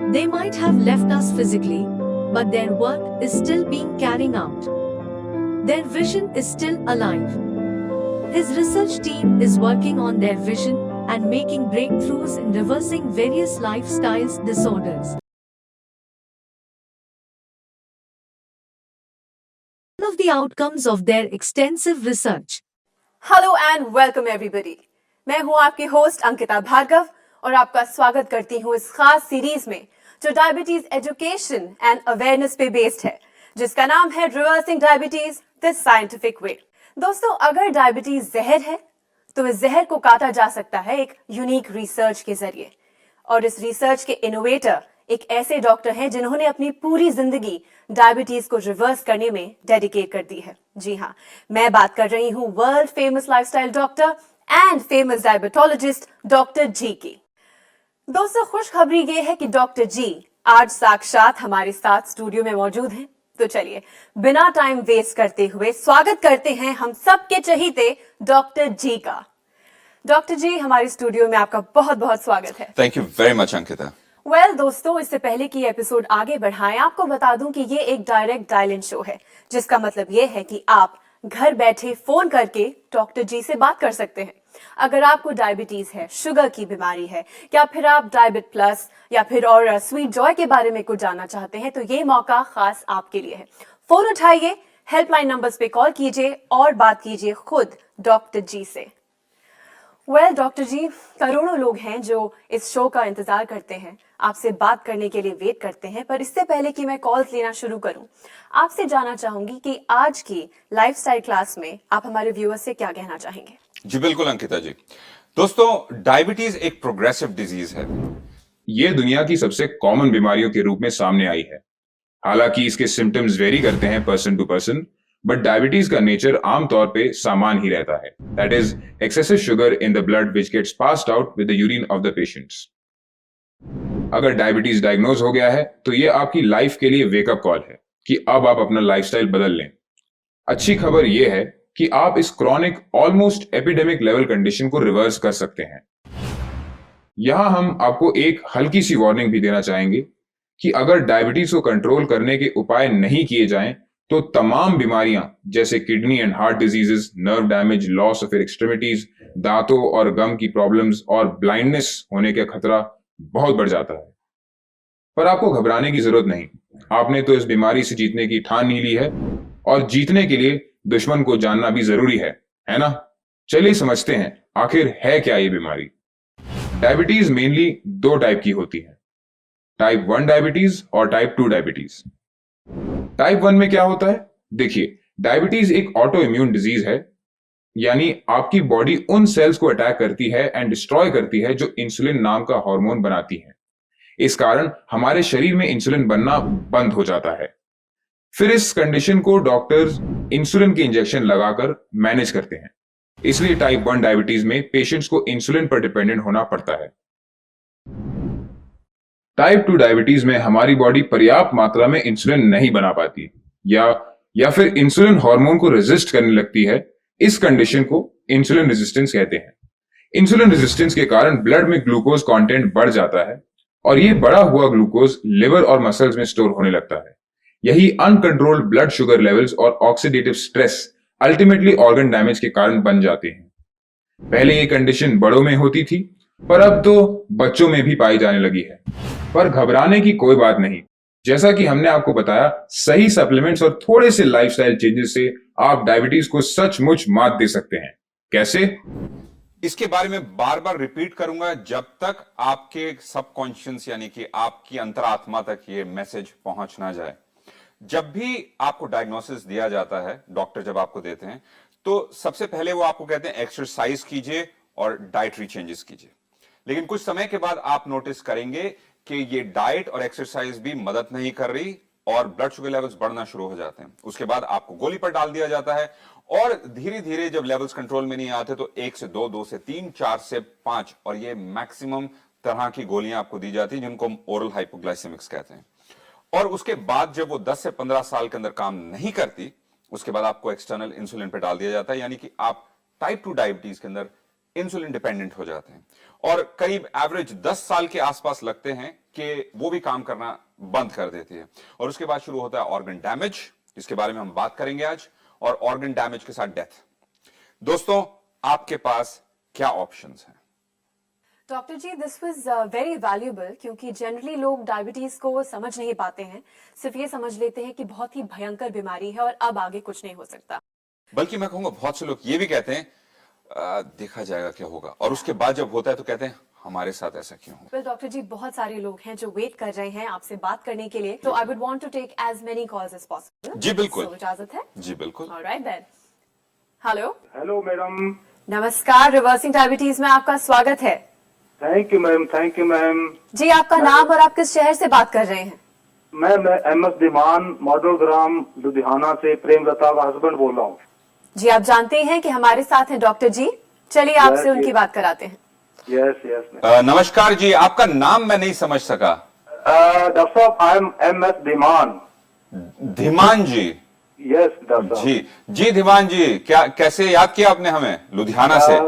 They might have left us physically, but their work is still being carried out. Their vision is still alive. His research team is working on their vision and making breakthroughs in reversing various lifestyle disorders. One of the outcomes of their extensive research. Hello and welcome everybody. मैं हूं आपकी host Ankita Bhargava और आपका स्वागत करती हूं इस खास सीरीज में जो डायबिटीज एजुकेशन एंड अवेयरनेस पे बेस्ड है, जिसका नाम है reversing diabetes the scientific way. दोस्तों, अगर डायबिटीज जहर है तो इस जहर को काटा जा सकता है एक यूनिक रिसर्च के जरिए, और इस रिसर्च के इनोवेटर एक ऐसे डॉक्टर हैं जिन्होंने अपनी पूरी जिंदगी डायबिटीज को रिवर्स करने में डेडिकेट कर दी है। जी हाँ, मैं बात कर रही हूँ world famous lifestyle doctor and famous diabetologist doctor ji की। दोस्तों, खुशखबरी ये है कि डॉक्टर जी आज साक्षात हमारे साथ स्टूडियो में मौजूद हैं। तो चलिए बिना टाइम वेस्ट करते हुए स्वागत करते हैं हम सबके चहीते डॉक्टर जी का। डॉक्टर जी, हमारे स्टूडियो में आपका बहुत बहुत स्वागत है। Thank you very much Ankita. दोस्तों, इससे पहले कि एपिसोड आगे बढ़ाएं, आपको बता दूं कि ये एक डायरेक्ट डायल इन शो है, जिसका मतलब ये है कि आप घर बैठे फोन करके डॉक्टर जी से बात कर सकते हैं। अगर आपको डायबिटीज है, शुगर की बीमारी है, या फिर आप डायबिट प्लस या फिर और स्वीट जॉय के बारे में कुछ जानना चाहते हैं, तो ये मौका खास आपके लिए है। फोन उठाइए, हेल्पलाइन नंबर्स पे कॉल कीजिए और बात कीजिए खुद डॉक्टर जी से। डॉक्टर जी, करोड़ों लोग हैं जो इस शो का इंतजार करते हैं, आपसे बात करने के लिए वेट करते हैं। पर इससे पहले कि मैं कॉल्स लेना शुरू करूं, आपसे जानना चाहूंगी कि आज की लाइफस्टाइल क्लास में आप हमारे व्यूअर्स से क्या कहना चाहेंगे? जी बिल्कुल अंकिता जी। दोस्तों, डायबिटीज एक प्रोग्रेसिव डिजीज है। ये दुनिया की सबसे कॉमन बीमारियों के रूप में सामने आई है। हालांकि इसके सिम्टम्स वेरी करते हैं person to person, but diabetes का नेचर आमतौर पे समान ही रहता है। That is excessive sugar in the blood which gets passed out with the urine of the patients. अगर डायबिटीज डायग्नोज हो गया है तो ये आपकी लाइफ के लिए वेकअप कॉल है कि अब आप अपना लाइफस्टाइल बदल लें। अच्छी खबर यह है कि आप इस chronic almost epidemic level condition को रिवर्स कर सकते हैं। यहां हम आपको एक हल्की सी वार्निंग भी देना चाहेंगे कि अगर डायबिटीज को कंट्रोल करने के उपाय नहीं किए जाएं तो तमाम बीमारियां जैसे kidney and heart diseases, nerve damage, loss of extremities, दांतों और गम की प्रॉब्लम्स और ब्लाइंडनेस होने का खतरा बहुत बढ़ जाता है। पर आपको घबराने की जरूरत नहीं। आपने तो इस बीमारी से जीतने की ठान ही ली है, और जीतने के लिए दुश्मन को जानना भी जरूरी है ना? चलिए समझते हैं आखिर है क्या ये बीमारी। डायबिटीज मेनली दो टाइप की होती है, टाइप 1 डायबिटीज और टाइप 2 डायबिटीज। टाइप 1 में क्या होता है? देखिए, डायबिटीज एक ऑटो इम्यून डिजीज है, यानी आपकी बॉडी उन सेल्स को अटैक करती है एंड डिस्ट्रॉय करती है जो इंसुलिन नाम का हार्मोन बनाती है। इस कारण हमारे शरीर में इंसुलिन बनना बंद हो जाता है। फिर इस कंडीशन को डॉक्टर्स इंसुलिन के इंजेक्शन लगाकर मैनेज करते हैं। इसलिए टाइप 1 डायबिटीज में पेशेंट्स को इंसुलिन पर डिपेंडेंट होना पड़ता है। टाइप 2 डायबिटीज में हमारी बॉडी पर्याप्त मात्रा में इंसुलिन नहीं बना पाती या फिर इंसुलिन हार्मोन को रेजिस्ट करने लगती है। इस कंडीशन को इंसुलिन रेजिस्टेंस कहते हैं। इंसुलिन रेजिस्टेंस के कारण ब्लड में ग्लूकोज कंटेंट बढ़ जाता है और ये बढ़ा हुआ ग्लूकोज लिवर और मसल्स में स्टोर होने लगता है। यही अनकंट्रोल्ड ब्लड शुगर लेवल्स और oxidative stress ultimately organ damage के कारण बन जाते हैं। पहले ये कंडीशन बड़ों में होती थी, पर अब तो बच्चों में भी पाई जाने लगी है। पर घबराने की कोई बात नहीं। जैसा कि हमने आपको बताया, सही सप्लीमेंट्स और थोड़े से लाइफस्टाइल चेंजेस से आप डायबिटीज को सचमुच मात दे सकते हैं। कैसे? इसके बारे में बार बार रिपीट करूंगा जब तक आपके सबकॉन्शियस यानी कि आपकी अंतरात्मा तक ये मैसेज पहुंच ना जाए। जब भी आपको डायग्नोसिस दिया जाता है, डॉक्टर जब आपको देते हैं, तो सबसे पहले वो आपको कहते हैं एक्सरसाइज कीजिए और डाइटरी चेंजेस कीजिए। लेकिन कुछ समय के बाद आप नोटिस करेंगे कि ये डाइट और एक्सरसाइज भी मदद नहीं कर रही और ब्लड शुगर लेवल्स बढ़ना शुरू हो जाते हैं। उसके बाद आपको गोली पर डाल दिया जाता है और धीरे धीरे जब लेवल्स कंट्रोल में नहीं आते तो 1 से 2, 2 से 3, 4 से 5 और ये मैक्सिमम तरह की गोलियां आपको दी जाती हैं जिनको हम ओरल हाइपोग्लाइसेमिक्स कहते हैं। और उसके बाद जब वो 10 से 15 साल के अंदर काम नहीं करती, उसके बाद आपको एक्सटर्नल इंसुलिन पे डाल दिया जाता है। यानी कि आप टाइप 2 डायबिटीज के अंदर इंसुलिन डिपेंडेंट हो जाते हैं और करीब एवरेज 10 साल के आसपास लगते हैं कि वो भी काम करना बंद कर देती है। और उसके बाद शुरू होता है ऑर्गन डैमेज, जिसके बारे में हम बात करेंगे आज, और ऑर्गन डैमेज के साथ डेथ। दोस्तों, आपके पास क्या ऑप्शंस हैं? Doctor ji, this was very valuable, क्योंकि जनरली लोग डायबिटीज को समझ नहीं पाते हैं, सिर्फ ये समझ लेते हैं कि बहुत ही भयंकर बीमारी है और अब आगे कुछ नहीं हो सकता। बल्कि मैं कहूंगा बहुत से लोग ये भी कहते हैं देखा जाएगा क्या होगा, और उसके बाद जब होता है तो कहते हैं हमारे साथ ऐसा क्यों हो। वेल डॉक्टर जी, बहुत सारे लोग हैं जो वेट कर रहे हैं आपसे बात करने के लिए, तो I would want to take as many calls as possible. जी बिल्कुल। So, इजाजत है? जी बिल्कुल। Alright then. Hello. Hello madam. नमस्कार, रिवर्सिंग डायबिटीज में आपका स्वागत है। Thank you ma'am, thank you ma'am. जी, आपका नाम और आप किस शहर से बात कर रहे हैं? मैं MS दीवान, मॉडल ग्राम, लुधियाना से प्रेमलता का हस्बैंड बोल रहा हूँ। जी, आप जानते हैं कि हमारे साथ हैं डॉक्टर जी, चलिए आपसे Yes, उनकी yes. बात कराते हैं। Yes yes. नमस्कार जी, आपका नाम मैं नहीं समझ सका। डॉक्टर साहब, I am MS Diwan. Dhiman ji. Yes doctor साहब। जी धीमान जी, क्या कैसे याद किया आपने हमें लुधियाना से?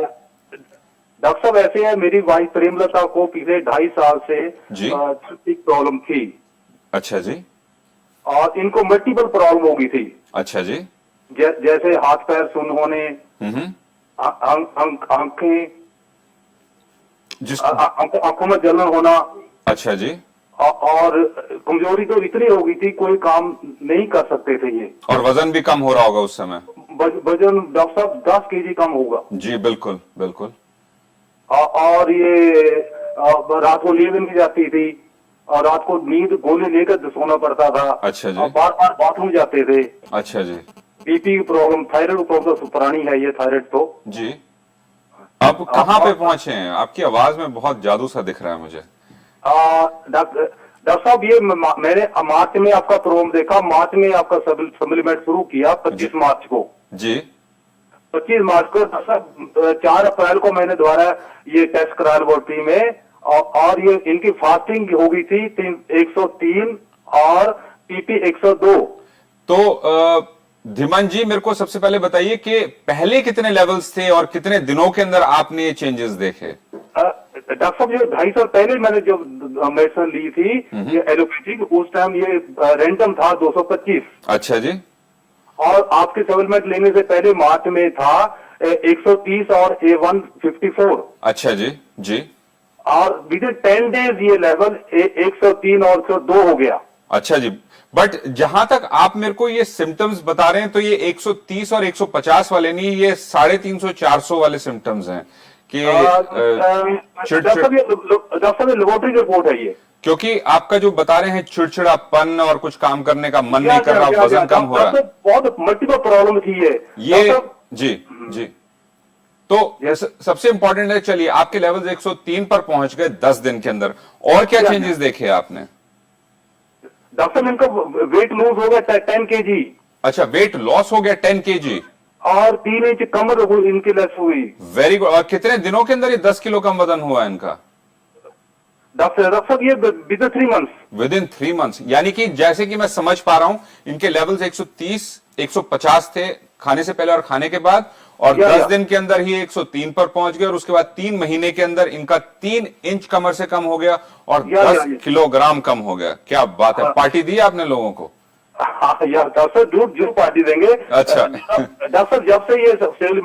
डॉक्टर साहब, ऐसे है, मेरी वाइफ प्रेमलता को पिछले 2.5 साल से जी। सिस्टिक प्रॉब्लम थी। अच्छा जी। और इनको मल्टीपल प्रॉब्लम हो गई थी। अच्छा जी। जैसे हाथ पैर सुन्न होने, हम्म। आंखें, जिस आंखों में जलन होना, अच्छा जी। और कमजोरी तो इतनी हो गई थी, कोई काम नहीं कर सकते थे ये। और वजन भी कम हो रहा होगा उस समय? वजन डॉक्टर साहब 10 kg कम होगा। जी बिल्कुल बिल्कुल। और ये रात को नींद नहीं जाती थी, और रात को नींद गोली लेकर सोना पड़ता था। अच्छा जी। और बार बार बाथरूम जाते थे। अच्छा जी। बीपी की प्रॉब्लम, थायराइड प्रॉब्लम पुरानी है ये थायराइड तो। जी। आप कहाँ पे पहुंचे हैं? आपकी आवाज में बहुत जादू सा दिख रहा है मुझे। डॉक्टर साहब, ये मैंने मार्च में आपका प्रोग्राम देखा, मार्च में आपका सप्लीमेंट शुरू किया 25 मार्च को। जी। 25 मार्च को डॉक्टर साहब 4 अप्रैल को मैंने दोबारा ये टेस्ट कराया लेबोरेटरी में, और ये इनकी फास्टिंग हो गई थी 103 और PP 102। तो धीमान जी, मेरे को सबसे पहले बताइए कि पहले कितने लेवल्स थे और कितने दिनों के अंदर आपने ये चेंजेस देखे? डॉक्टर साहब, ये 2.5 साल पहले मैंने जो मेडिसिन ली थी, ये एलोपैथिक, उस टाइम ये रैंडम था 225। अच्छा जी। और आपके सप्लीमेंट लेने से पहले मार्च में था 130 और A154। अच्छा जी। जी। और विद इन 10 डेज ये लेवल 103 और 102 हो गया। अच्छा जी। बट जहां तक आप मेरे को ये सिम्टम्स बता रहे हैं, तो ये 130 और 150 वाले नहीं, ये 350 400 वाले सिम्टम्स हैं कि डॉक्टर साहब, ये लेबोरेटरी रिपोर्ट है ये। क्योंकि आपका जो बता रहे हैं चिड़चिड़ापन और कुछ काम करने का मन नहीं कर रहा, वजन कम हो रहा है, बहुत मल्टीपल प्रॉब्लम थी ये। जी जी। तो सबसे इंपॉर्टेंट है, चलिए आपके लेवल 103 पर पहुंच गए 10 दिन के अंदर, और क्या चेंजेस देखे आपने? डॉक्टर, इनका वेट लूज हो गया 10 kg। अच्छा, वेट लॉस हो गया 10 kg, और 3 इंच कमर इनकी लेस हुई। Very good. और कितने दिनों के अंदर ये 10 किलो कम वजन हुआ इनका? डॉक्टर साहब, ये with in 3 months. With in 3 months, यानी कि जैसे कि मैं समझ पा रहा हूं, इनके लेवल्स 130 150 थे खाने से पहले और खाने के बाद, और 10 दिन के अंदर ही 103 पर पहुंच गए, और उसके बाद 3 महीने के अंदर इनका 3 इंच कमर से कम हो गया और 10 किलोग्राम कम हो गया। क्या बात है! पार्टी दी आपने लोगों को? हाँ यार डॉक्टर, जरूर पार्टी देंगे। अच्छा। डॉक्टर, जब से ये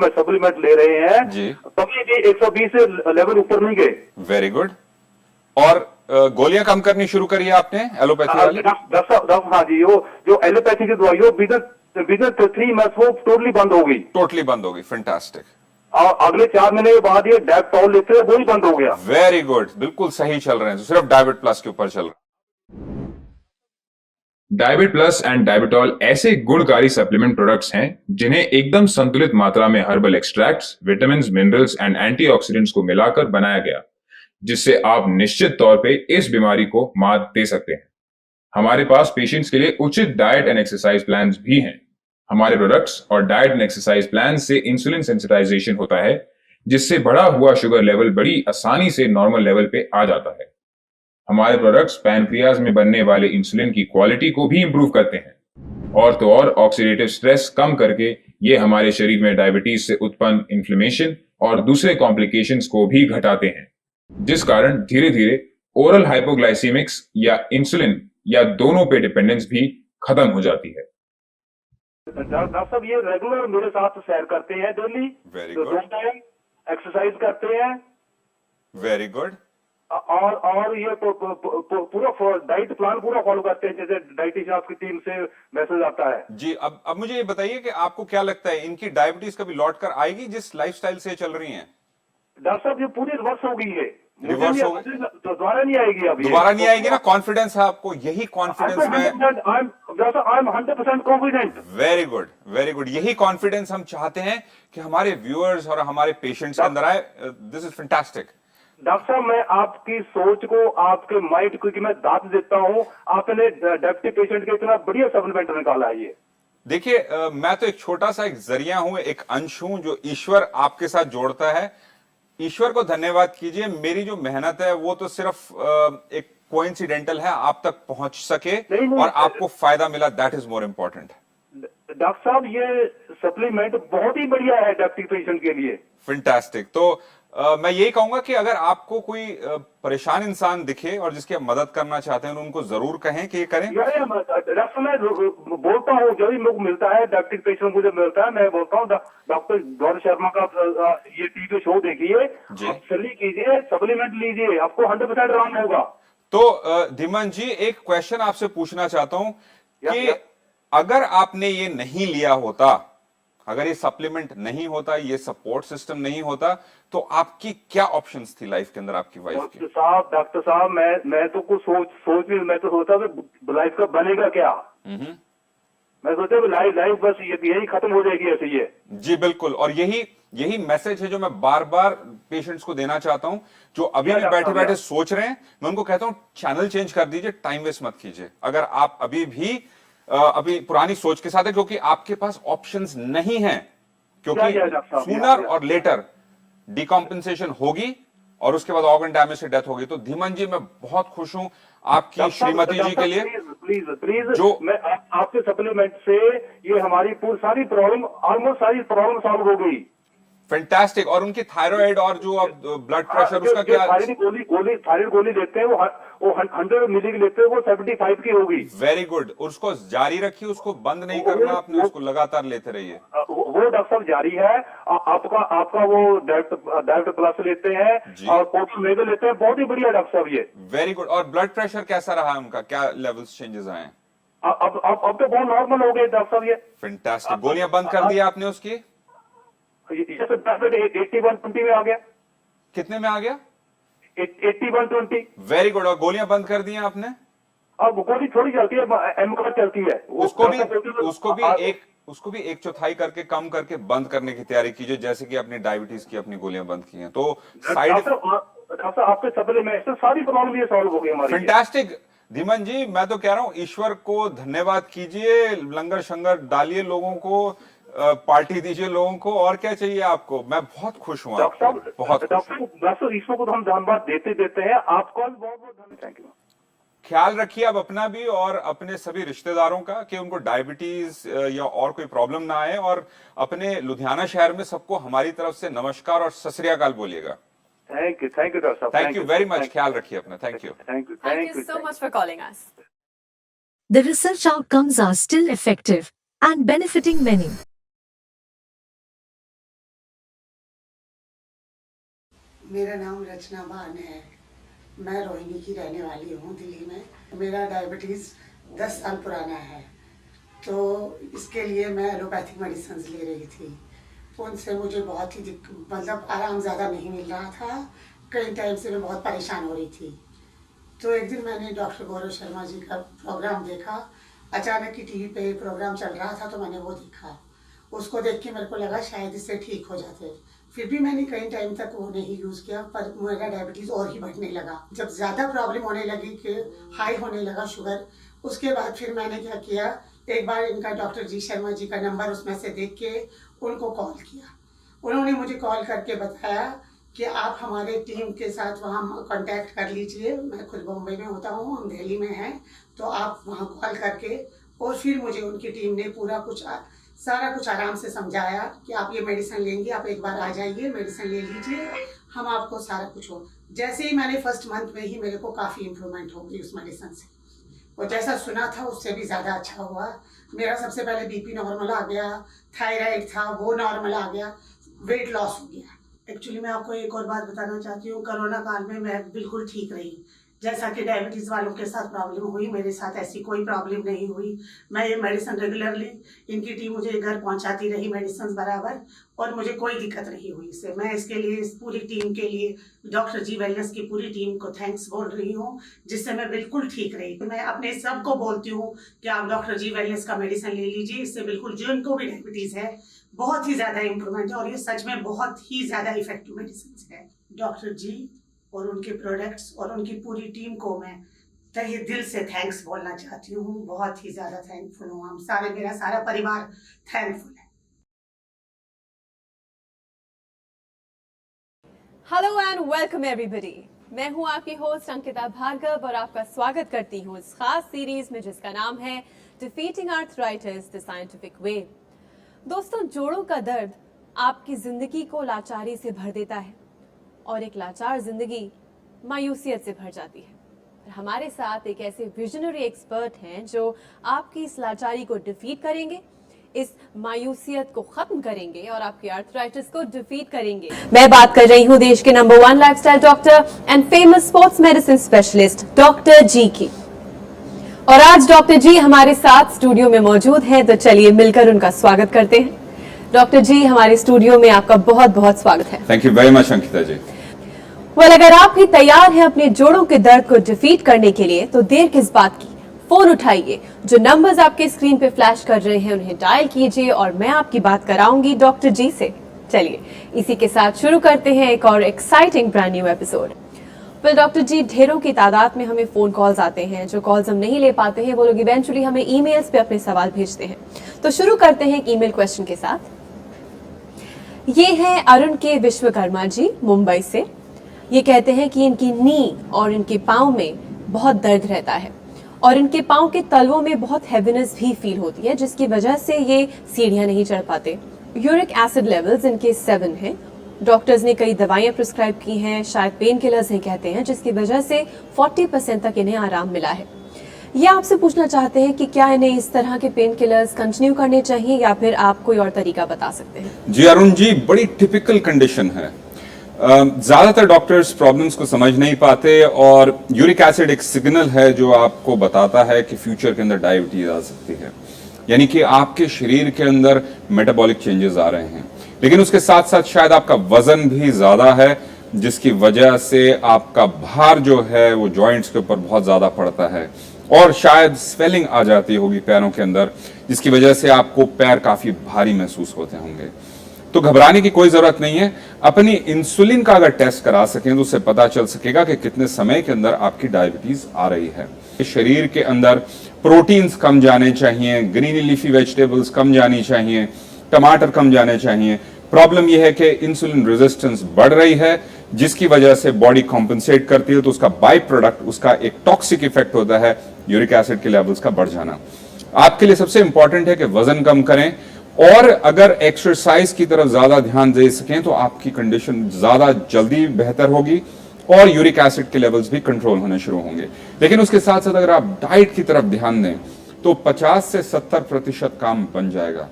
सप्लीमेंट ले रहे हैं जी, तभी भी 120 से लेवल ऊपर नहीं गए। Very good. और गोलियां कम करनी शुरू करी आपने एलोपैथी वाली? डॉक्टर, हाँ जी, वो जो एलोपैथी की दवाई हो विद इन 3 मंथ्स वो टोटली बंद हो गई। टोटली बंद हो गई, फैंटास्टिक। और अगले 4 महीने के बाद ये डेप्टॉल लेते हैं, वो ही बंद हो गया। वेरी गुड, बिल्कुल सही चल रहे हैं, तो सिर्फ डायबिट प्लस के ऊपर चल रहा है। डायबिट प्लस एंड डायबिटॉल ऐसे गुणकारी सप्लीमेंट प्रोडक्ट्स हैं जिन्हें एकदम संतुलित मात्रा में herbal extracts, vitamin, minerals and antioxidants को मिलाकर बनाया गया, जिससे आप निश्चित तौर पे इस बीमारी को मात दे सकते हैं। हमारे पास पेशेंट्स के लिए उचित डाइट एंड एक्सरसाइज प्लान्स भी हैं। हमारे प्रोडक्ट्स और डाइट एंड एक्सरसाइज प्लान से इंसुलिन सेंसिटाइजेशन होता है, जिससे बढ़ा हुआ शुगर लेवल बड़ी आसानी से नॉर्मल लेवल पे आ जाता है। हमारे प्रोडक्ट्स पैनक्रियाज में बनने वाले इंसुलिन की क्वालिटी को भी इंप्रूव करते हैं, और तो और ऑक्सीडेटिव स्ट्रेस कम करके ये हमारे शरीर में डायबिटीज से उत्पन्न इन्फ्लेमेशन और दूसरे कॉम्प्लिकेशंस को भी घटाते हैं, जिस कारण धीरे धीरे ओरल हाइपोग्लाइसीमिक्स या इंसुलिन या दोनों पे डिपेंडेंस भी खत्म हो जाती है। डॉक्टर साहब ये रेगुलर मेरे साथ सैर करते हैं डेली, Very तो good. 2 टाइम एक्सरसाइज करते हैं वेरी गुड। और ये पूरा डाइट प्लान पूरा फॉलो करते हैं, जैसे डाइटिशियन आपकी टीम से मैसेज आता है। जी, अब मुझे ये बताइए कि आपको क्या लगता है, इनकी डायबिटीज कभी लौट कर आएगी जिस लाइफस्टाइल से चल रही हैं? डॉक्टर साहब ये पूरी रिवर्स हो गई है, रिवर्स हो गई, दोबारा नहीं आएगी अब, दोबारा नहीं आएगी ना? कॉन्फिडेंस है आपको? यही कॉन्फिडेंस में I am 100% confident. Very good, very good. यही कॉन्फिडेंस हम चाहते हैं कि हमारे व्यूअर्स और हमारे पेशेंट्स के अंदर आए। This is fantastic. डॉक्टर साहब मैं आपकी सोच को, आपके माइंड को कि मैं दाद देता हूँ, आपने डायबिटीज पेशेंट के इतना बढ़िया सप्लीमेंट निकाला है। ये देखिए, मैं तो एक छोटा सा एक जरिया हूं, एक अंश हूं जो ईश्वर आपके साथ जोड़ता है। ईश्वर को धन्यवाद कीजिए, मेरी जो मेहनत है वो तो सिर्फ एक कोइंसिडेंटल है, आप तक पहुंच सके नहीं, और आपको फायदा मिला, that is more important. Doctor साहब ये सप्लीमेंट बहुत ही बढ़िया है डायबिटीज पेशेंट के लिए। फैंटास्टिक। तो मैं यही कहूंगा कि अगर आपको कोई परेशान इंसान दिखे और जिसकी आप मदद करना चाहते हैं, उनको जरूर कहें कि ये करें। डॉक्टर मैं बोलता हूँ, जब भी मुझे मिलता है डायबिटीज पेशेंट मुझे मिलता है, मैं बोलता हूँ डॉक्टर गौरव शर्मा का ये टीवी शो देखिए, आप सली कीजिए, सप्लीमेंट लीजिए, आपको 100% आराम होगा। तो धीमन जी, एक क्वेश्चन आपसे पूछना चाहता हूं कि अगर आपने ये नहीं लिया होता, अगर ये सप्लीमेंट नहीं होता, ये सपोर्ट सिस्टम नहीं होता, तो आपकी क्या ऑप्शंस थी लाइफ के अंदर, आपकी वाइफ की? डॉक्टर साहब मैं तो कुछ मैं तो सोचा लाइफ का बनेगा क्या। मैं सोचा लाइफ बस यही खत्म हो जाएगी ऐसे ही है। जी बिल्कुल, और यही मैसेज है जो मैं बार बार पेशेंट्स को देना चाहता हूं, जो अभी भी बैठे बैठे सोच रहे हैं। मैं उनको कहता हूं चैनल चेंज कर दीजिए, टाइम वेस्ट मत कीजिए। अगर आप अभी पुरानी सोच के साथ है, क्योंकि आपके पास ऑप्शंस नहीं है, क्योंकि सूनर और लेटर डिकॉम्पेंसेशन होगी और उसके बाद ऑर्गन डैमेज से डेथ होगी। तो धीमन जी, मैं बहुत खुश हूं आपकी श्रीमती जी के लिए। प्लीज जो मैं आपके सप्लीमेंट से ये हमारी सारी प्रॉब्लम, ऑलमोस्ट सारी प्रॉब्लम सॉल्व हो गई। फैंटास्टिक। और उनकी थायराइड और जो अब ब्लड प्रेशर, उसका क्या? थायराइड गोली लेते हैं वो 100 मिली की लेते हैं, वो 75 की होगी। Very good. उसको जारी रखिए, उसको बंद नहीं करना आपने, उसको लगातार लेते रहिए। वो डॉक्टर साहब जारी है। आपका वो डायबिट प्लस लेते हैं और पोर्टल लेते हैं, बहुत ही बढ़िया डॉक्टर साहब ये। Very good. और ब्लड प्रेशर कैसा रहा है उनका, क्या लेवल्स चेंजेस आए? अब तो बहुत नॉर्मल हो गए डॉक्टर साहब ये। फैंटास्टिक। गोलियां बंद कर दी आपने उसकी? 81-20 में आ गया। कितने में आ गया? 81-20। Very good. और गोलियां बंद कर दी हैं आपने? अब गोली थोड़ी चलती है, एमका चलती है। उसको भी एक चौथाई करके, कम करके बंद करने की तैयारी कीजिए, जैसे कि अपनी डायबिटीज की अपनी गोलियां बंद की हैं। तो साइड आपके सप्लीमेंट से सारी प्रॉब्लम ये सॉल्व हो गई हमारी। फैंटास्टिक। धीमन जी, मैं तो कह रहा हूं ईश्वर को धन्यवाद कीजिए, लंगर शंगर डालिए लोगों को, पार्टी दीजिए लोगों को, और क्या चाहिए आपको? मैं बहुत खुश हूँ आपको, बहुत डॉक्टर ईश्वर को तो हम धन्यवाद देते हैं, आपको बहुत बहुत धन्यवाद। Thank you. ख्याल रखिए आप अपना भी और अपने सभी रिश्तेदारों का, कि उनको डायबिटीज या और कोई प्रॉब्लम ना आए। और अपने लुधियाना शहर में सबको हमारी तरफ से नमस्कार और सत श्री अकाल बोलिएगा। थैंक यू डॉक्टर साहब। Thank you very much. ख्याल रखिए अपना। Thank you. Thank you so much for calling us. The research outcomes are still effective and benefiting many. मेरा नाम रचना बान है। मैं रोहिणी की रहने वाली हूँ, दिल्ली में। मेरा डायबिटीज़ 10 साल पुराना है, तो इसके लिए मैं एलोपैथिक मेडिसिन ले रही थी। उनसे मुझे बहुत ही मतलब आराम ज़्यादा नहीं मिल रहा था। कई टाइम से मैं बहुत परेशान हो रही थी। तो एक दिन मैंने डॉक्टर गौरव शर्मा जी का प्रोग्राम देखा। अचानक ही टीवी पे प्रोग्राम चल रहा था, तो मैंने वो देखा। उसको देख के मेरे को लगा शायद इससे ठीक हो जाते। फिर भी मैंने कई टाइम तक वो नहीं यूज़ किया, पर मेरा डायबिटीज़ और ही बढ़ने लगा। जब ज़्यादा प्रॉब्लम होने लगी कि हाई होने लगा शुगर, उसके बाद फिर मैंने क्या किया, एक बार इनका डॉक्टर जी शर्मा जी का नंबर उसमें से देख के उनको कॉल किया। उन्होंने मुझे कॉल करके बताया कि आप हमारे टीम के साथ वहाँ कांटेक्ट कर लीजिए। मैं खुद बम्बई में होता हूँ, हम दिल्ली में हैं, तो आप वहाँ कॉल करके, और फिर मुझे उनकी टीम ने पूरा कुछ सारा कुछ आराम से समझाया कि आप ये मेडिसिन लेंगे, आप एक बार आ जाइए, मेडिसिन ले लीजिए, हम आपको सारा कुछ हो। जैसे ही मैंने फर्स्ट मंथ में ही मेरे को काफ़ी इम्प्रूवमेंट हो गई उस मेडिसिन से, और जैसा सुना था उससे भी ज़्यादा अच्छा हुआ। मेरा सबसे पहले बीपी नॉर्मल आ गया, थायराइड था वो नॉर्मल आ गया, वेट लॉस हो गया। एक्चुअली मैं आपको एक और बात बताना चाहती हूँ, कोरोना काल में मैं बिल्कुल ठीक रही। जैसा कि डायबिटीज़ वालों के साथ प्रॉब्लम हुई, मेरे साथ ऐसी कोई प्रॉब्लम नहीं हुई। मैं ये मेडिसिन रेगुलरली, इनकी टीम मुझे घर पहुंचाती रही मेडिसिन बराबर, और मुझे कोई दिक्कत नहीं हुई इससे। मैं इसके लिए, इस पूरी टीम के लिए, डॉक्टर जी वेलनेस की पूरी टीम को थैंक्स बोल रही हूँ, जिससे मैं बिल्कुल ठीक रही। मैं अपने सबको बोलती हूँ कि आप डॉक्टर जी वेलनेस का मेडिसिन ले लीजिए, इससे बिल्कुल जिनको भी डायबिटीज़ है बहुत ही ज़्यादा इम्प्रूवमेंट है, और ये सच में बहुत ही ज़्यादा इफेक्टिव मेडिसिन है। डॉक्टर जी और उनके प्रोडक्ट्स और उनकी पूरी टीम को मैं तहे दिल से थैंक्स बोलना चाहती हूँ। बहुत ही ज़्यादा थैंकफुल हूँ। हम सारे, मेरा सारा परिवार थैंकफुल है। Hello and welcome everybody. मैं हूं आपकी होस्ट अंकिता भार्गव और आपका स्वागत करती हूं इस खास सीरीज में जिसका नाम है defeating arthritis the scientific way. दोस्तों, जोड़ों का दर्द आपकी जिंदगी को लाचारी से भर देता है और एक लाचार जिंदगी मायूसियत से भर जाती है। और हमारे साथ एक ऐसे विजनरी एक्सपर्ट हैं जो आपकी इस लाचारी को डिफीट करेंगे, इस मायूसियत को खत्म करेंगे और आपकी आर्थराइटिस को डिफीट करेंगे। मैं बात कर रही हूं देश के number 1 lifestyle doctor and famous sports medicine specialist doctor ji की। और आज डॉक्टर जी हमारे साथ स्टूडियो में मौजूद हैं, तो चलिए मिलकर उनका स्वागत करते हैं। डॉक्टर जी, हमारे स्टूडियो में आपका बहुत बहुत स्वागत है। Thank you very much Ankita ji. अगर आप भी तैयार हैं अपने जोड़ों के दर्द को डिफीट करने के लिए, तो देर किस बात की, फोन उठाइए। जो नंबर्स आपके स्क्रीन पे फ्लैश कर रहे हैं उन्हें डायल कीजिए और मैं आपकी बात कराऊंगी डॉक्टर जी से। चलिए इसी के साथ शुरू करते हैं एक और exciting brand new episode. Doctor ji, ढेरों की तादाद में हमें फोन कॉल्स आते हैं। जो कॉल्स हम नहीं ले पाते हैं वो लोग इवेंचुअली हमें ईमेल्स पे अपने सवाल भेजते हैं। तो शुरू करते हैं एक ईमेल क्वेश्चन के साथ। ये है अरुण के विश्वकर्मा जी, मुंबई से। ये कहते हैं कि इनकी नी और इनके पाँव में बहुत दर्द रहता है और इनके पाँव के तलवों में बहुत हैवीनेस भी फील होती है, जिसकी वजह से ये सीढ़ियाँ नहीं चढ़ पाते। यूरिक एसिड लेवल्स इनके 7 हैं। डॉक्टर्स ने कई दवाइयाँ प्रिस्क्राइब की हैं, शायद पेन किलर्स हैं कहते हैं, जिसकी वजह से 40% तक इन्हें आराम मिला है। ये आपसे पूछना चाहते हैं कि क्या इन्हें इस तरह के पेन किलर्स कंटिन्यू करने चाहिए या फिर आप कोई और तरीका बता सकते हैं? जी अरुण जी, बड़ी टिपिकल कंडीशन है। ज्यादातर डॉक्टर्स प्रॉब्लम्स को समझ नहीं पाते और यूरिक एसिड एक सिग्नल है जो आपको बताता है कि फ्यूचर के अंदर डायबिटीज आ सकती है, यानी कि आपके शरीर के अंदर मेटाबॉलिक चेंजेस आ रहे हैं। लेकिन उसके साथ साथ शायद आपका वजन भी ज्यादा है, जिसकी वजह से आपका भार जो है वो जॉइंट्स के ऊपर बहुत ज्यादा पड़ता है और शायद स्वेलिंग आ जाती होगी पैरों के अंदर, जिसकी वजह से आपको पैर काफी भारी महसूस होते होंगे। तो घबराने की कोई जरूरत नहीं है। अपनी इंसुलिन का अगर टेस्ट करा सकें तो उससे पता चल सकेगा कि कितने समय के अंदर आपकी डायबिटीज आ रही है। शरीर के अंदर प्रोटीन्स कम जाने चाहिए, ग्रीन लीफी वेजिटेबल्स कम जानी चाहिए, टमाटर कम जाने चाहिए। प्रॉब्लम यह है कि इंसुलिन रेजिस्टेंस बढ़ रही है, जिसकी वजह से बॉडी कॉम्पनसेट करती है, तो उसका बाई प्रोडक्ट, उसका एक टॉक्सिक इफेक्ट होता है यूरिक एसिड के लेवल्स का बढ़ जाना। आपके लिए सबसे इंपॉर्टेंट है कि वजन कम करें और अगर एक्सरसाइज की तरफ ज्यादा ध्यान दे सकें तो आपकी कंडीशन ज्यादा जल्दी बेहतर होगी और यूरिक एसिड के लेवल्स भी कंट्रोल होने शुरू होंगे। लेकिन उसके साथ साथ अगर आप डाइट की तरफ ध्यान दें तो 50 से 70% काम बन जाएगा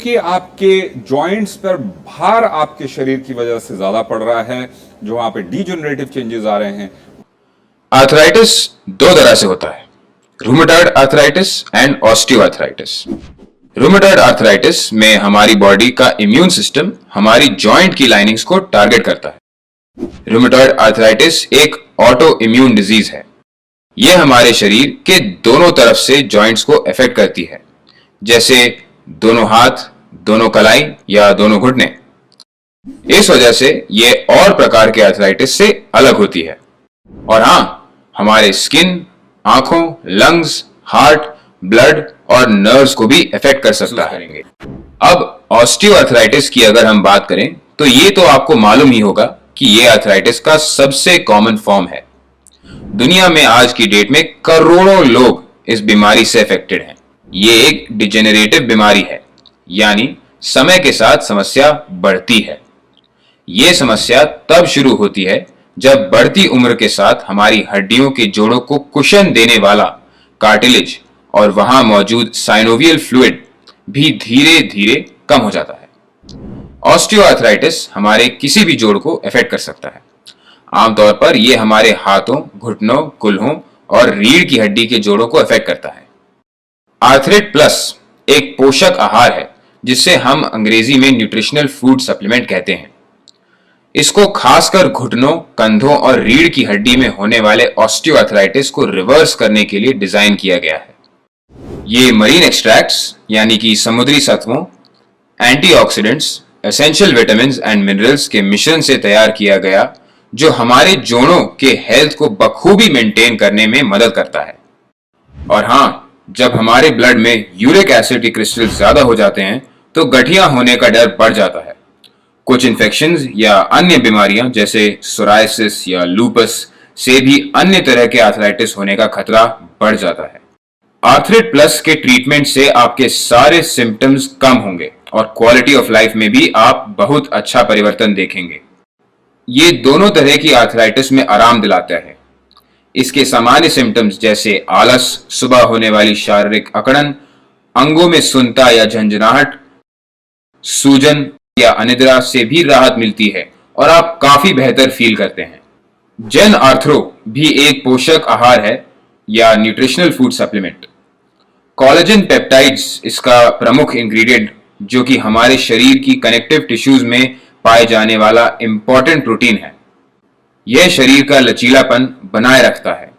कि आपके जॉइंट्स पर भार आपके शरीर की वजह से ज्यादा पड़ रहा है, जो वहां पे डीजेनरेटिव चेंजेस आ रहे हैं। आर्थराइटिस दो तरह से होता है, rheumatoid arthritis and osteoarthritis. Rheumatoid arthritis में हमारी बॉडी का इम्यून सिस्टम हमारी जॉइंट की लाइनिंग्स को टारगेट करता है। रूमेटॉइड आर्थराइटिस एक ऑटो इम्यून डिजीज है। यह हमारे शरीर के दोनों तरफ से जॉइंट्स को अफेक्ट करती है, जैसे दोनों हाथ, दोनों कलाई या दोनों घुटने। इस वजह से यह और प्रकार के आर्थराइटिस से अलग होती है। और हाँ, हमारे स्किन, आंखों, लंग्स, हार्ट, ब्लड और नर्व्स को भी अफेक्ट कर सकता है। अब ऑस्टियोआर्थराइटिस की अगर हम बात करें तो ये तो आपको मालूम ही होगा कि ये आर्थराइटिस का सबसे कॉमन फॉर्म है। दुनिया में आज की डेट में करोड़ों लोग इस बीमारी से अफेक्टेड हैं। ये एक डिजेनरेटिव बीमारी है। यानी समय के साथ समस्या बढ़ती है। ये समस्या तब शुरू होती है जब बढ़ती उम्र के साथ हमारी हड्डियों के जोड़ों को कुशन देने वाला कार्टिलेज और वहां मौजूद साइनोवियल फ्लूइड भी धीरे धीरे कम हो जाता है। ऑस्टियोआर्थराइटिस हमारे किसी भी जोड़ को अफेक्ट कर सकता है। आमतौर पर यह हमारे हाथों, घुटनों, कुल्हों और रीढ़ की हड्डी के जोड़ों को अफेक्ट करता है। आर्थरेट प्लस एक पोषक आहार है जिसे हम अंग्रेजी में न्यूट्रिशनल फूड सप्लीमेंट कहते हैं। इसको खासकर घुटनों, कंधों और रीढ़ की हड्डी में होने वाले ऑस्टियोआर्थराइटिस को रिवर्स करने के लिए डिजाइन किया गया है। ये मरीन एक्सट्रैक्ट्स यानी कि समुद्री सत्वों, antioxidants, essential vitamins and minerals के मिश्रण से तैयार किया गया जो हमारे जोड़ों के हेल्थ को बखूबी मेंटेन करने में मदद करता है। और हाँ, जब हमारे ब्लड में यूरिक एसिड के क्रिस्टल ज्यादा हो जाते हैं तो गठिया होने का डर बढ़ जाता है। कुछ इन्फेक्शंस या अन्य बीमारियां जैसे सोरायसिस या लूपस से भी अन्य तरह के आर्थराइटिस होने का खतरा बढ़ जाता है। आर्थरेट प्लस के ट्रीटमेंट से आपके सारे सिम्टम्स कम होंगे और क्वालिटी ऑफ लाइफ में भी आप बहुत अच्छा परिवर्तन देखेंगे। ये दोनों तरह की आर्थराइटिस में आराम दिलाता है। इसके सामान्य सिम्टम्स जैसे आलस, सुबह होने वाली शारीरिक अकड़न, अंगों में सुन्नता या झंझनाहट, सूजन या अनिद्रा से भी राहत मिलती है और आप काफी बेहतर फील करते हैं। जेन आर्थ्रो भी एक पोषक आहार है या nutritional food supplement. Collagen peptides इसका प्रमुख इंग्रेडिएंट जो कि हमारे शरीर की कनेक्टिव टिश्यूज में पाए जाने वाला इंपॉर्टेंट प्रोटीन है। यह शरीर का लचीलापन बनाए रखता है,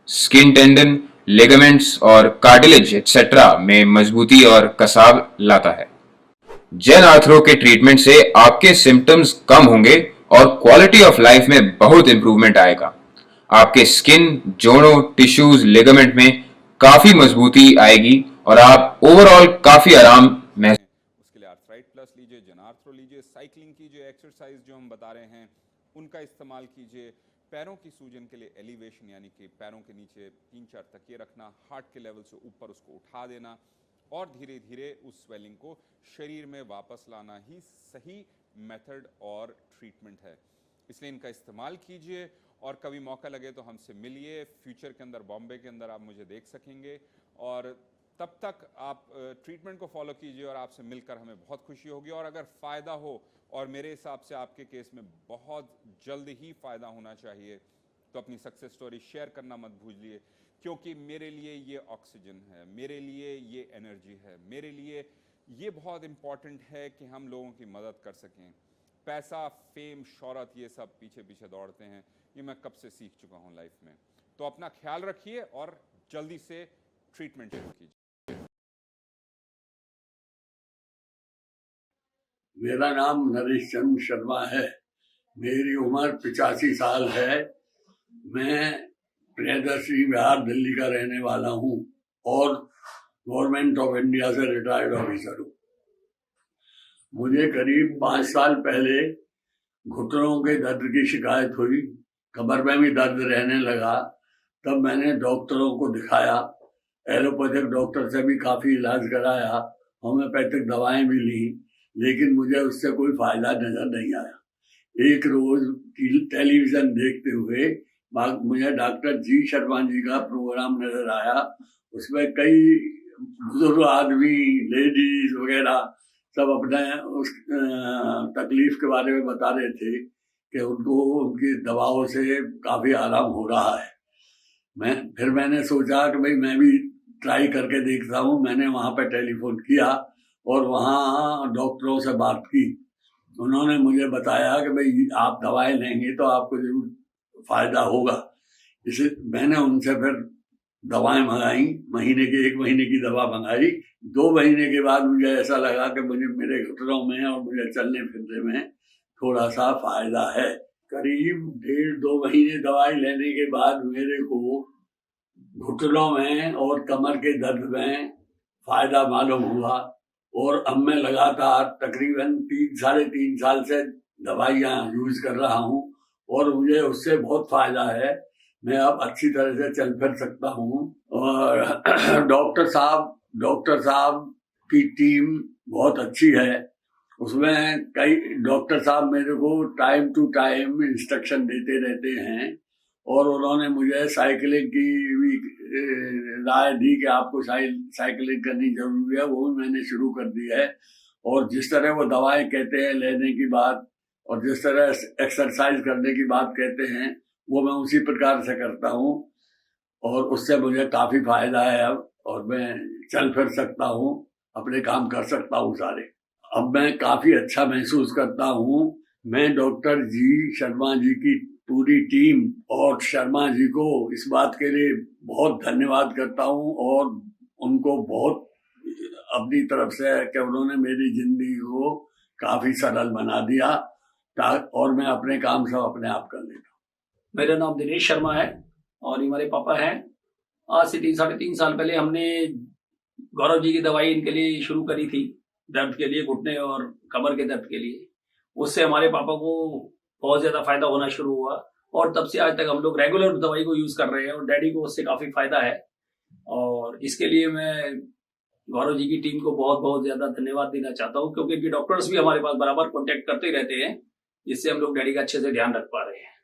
स्किन टेंडन, लिगामेंट्स और कार्टिलेज एक्सेट्रा में मजबूती और कसाव लाता है। जेन आर्थ्रो के ट्रीटमेंट से आपके सिम्टम्स कम होंगे और क्वालिटी ऑफ लाइफ में बहुत इंप्रूवमेंट आएगा। आपके स्किन, जोड़ों, टिश्यूज, लिगामेंट में काफी मजबूती आएगी और आप ओवरऑल काफी आराम महसूस। उसके लिए आर्थराइट प्लस लीजिए, जेनार्थ्रो लीजिए, साइकिलिंग कीजिए, एक्सरसाइज जो हम बता रहे हैं उनका इस्तेमाल कीजिए। पैरों की सूजन के लिए एलिवेशन यानी कि पैरों के नीचे 3-4 तकिए रखना, हार्ट के लेवल से ऊपर उसको उठा देना और धीरे धीरे उस स्वेलिंग को शरीर में वापस लाना ही सही मेथड और ट्रीटमेंट है। इसलिए इनका इस्तेमाल कीजिए और कभी मौका लगे तो हमसे मिलिए। फ्यूचर के अंदर बॉम्बे के अंदर आप मुझे देख सकेंगे और तब तक आप ट्रीटमेंट को फॉलो कीजिए और आपसे मिलकर हमें बहुत खुशी होगी। और अगर फ़ायदा हो, और मेरे हिसाब से आपके केस में बहुत जल्द ही फ़ायदा होना चाहिए, तो अपनी सक्सेस स्टोरी शेयर करना मत भूलिए, क्योंकि मेरे लिए ये ऑक्सीजन है, मेरे लिए ये एनर्जी है, मेरे लिए ये बहुत इम्पॉर्टेंट है कि हम लोगों की मदद कर सकें। पैसा, फेम, शोहरत ये सब पीछे पीछे दौड़ते हैं, ये मैं कब से सीख चुका हूँ लाइफ में। तो अपना ख्याल रखिए और जल्दी से ट्रीटमेंट शुरू कीजिए। मेरा नाम नरेश चंद्र शर्मा है। मेरी उम्र 85 साल है। मैं प्रियदर्शी बिहार दिल्ली का रहने वाला हूँ और गवर्नमेंट ऑफ इंडिया से रिटायर्ड ऑफिसर हूँ। मुझे करीब 5 साल पहले घुटनों के दर्द की शिकायत हुई, कमर में भी दर्द रहने लगा। तब मैंने डॉक्टरों को दिखाया, एलोपैथिक डॉक्टर से भी काफ़ी इलाज कराया, होम्योपैथिक दवाएं भी ली, लेकिन मुझे उससे कोई फायदा नजर नहीं आया। एक रोज टेलीविजन देखते हुए मुझे डॉक्टर जी शर्मा जी का प्रोग्राम नजर आया। उसमें कई बुजुर्ग आदमी, लेडीज वगैरह सब अपने उस तकलीफ के बारे में बता रहे थे कि उनको उनकी दवाओं से काफी आराम हो रहा है। फिर मैंने सोचा कि भाई मैं भी ट्राई करके देखता हूँ। मैंने वहां पर टेलीफोन किया और वहाँ डॉक्टरों से बात की। उन्होंने मुझे बताया कि भाई आप दवाएं लेंगे तो आपको जरूर फायदा होगा। इसे मैंने उनसे फिर दवाएं मंगाई, एक महीने की दवा मंगाई। 2 महीने के बाद मुझे ऐसा लगा कि मुझे मेरे घुटनों में और मुझे चलने फिरने में थोड़ा सा फायदा है। करीब 1.5-2 महीने दवाई लेने के बाद मेरे को घुटनों में और कमर के दर्द में फायदा मालूम हुआ और अब मैं लगातार तकरीबन 3-3.5 साल से दवाइयाँ यूज कर रहा हूँ और मुझे उससे बहुत फायदा है। मैं अब अच्छी तरह से चल फिर सकता हूँ और डॉक्टर साहब की टीम बहुत अच्छी है। उसमें कई डॉक्टर साहब मेरे को टाइम टू टाइम इंस्ट्रक्शन देते रहते हैं और उन्होंने मुझे साइकिलिंग की भी राय दी कि आपको साइकिलिंग करनी जरूरी है, वो भी मैंने शुरू कर दी है। और जिस तरह वो दवाएं कहते हैं लेने की बात और जिस तरह एक्सरसाइज करने की बात कहते हैं वो मैं उसी प्रकार से करता हूँ और उससे मुझे काफी फायदा है अब, और मैं चल फिर सकता हूँ, अपने काम कर सकता हूँ सारे। अब मैं काफी अच्छा महसूस करता हूँ। मैं डॉक्टर जी शर्मा जी की पूरी टीम और शर्मा जी को इस बात के लिए बहुत धन्यवाद करता हूँ और उनको बहुत अपनी तरफ से कि उन्होंने मेरी जिंदगी को काफी सरल बना दिया और मैं अपने काम सब अपने आप कर लेता हूँ। मेरा नाम दिनेश शर्मा है और ये हमारे पापा हैं। आज से 3-3.5 साल पहले हमने गौरव जी की दवाई इनके लिए शुरू करी थी, दर्द के लिए, घुटने और कमर के दर्द के लिए। उससे हमारे पापा को बहुत ज्यादा फायदा होना शुरू हुआ और तब से आज तक हम लोग रेगुलर दवाई को यूज कर रहे हैं और डैडी को उससे काफी फायदा है। और इसके लिए मैं गौरव जी की टीम को बहुत बहुत ज्यादा धन्यवाद देना चाहता हूँ, क्योंकि इनके डॉक्टर्स भी हमारे पास बराबर कॉन्टेक्ट करते रहते हैं, जिससे हम लोग डैडी का अच्छे से ध्यान रख पा रहे हैं।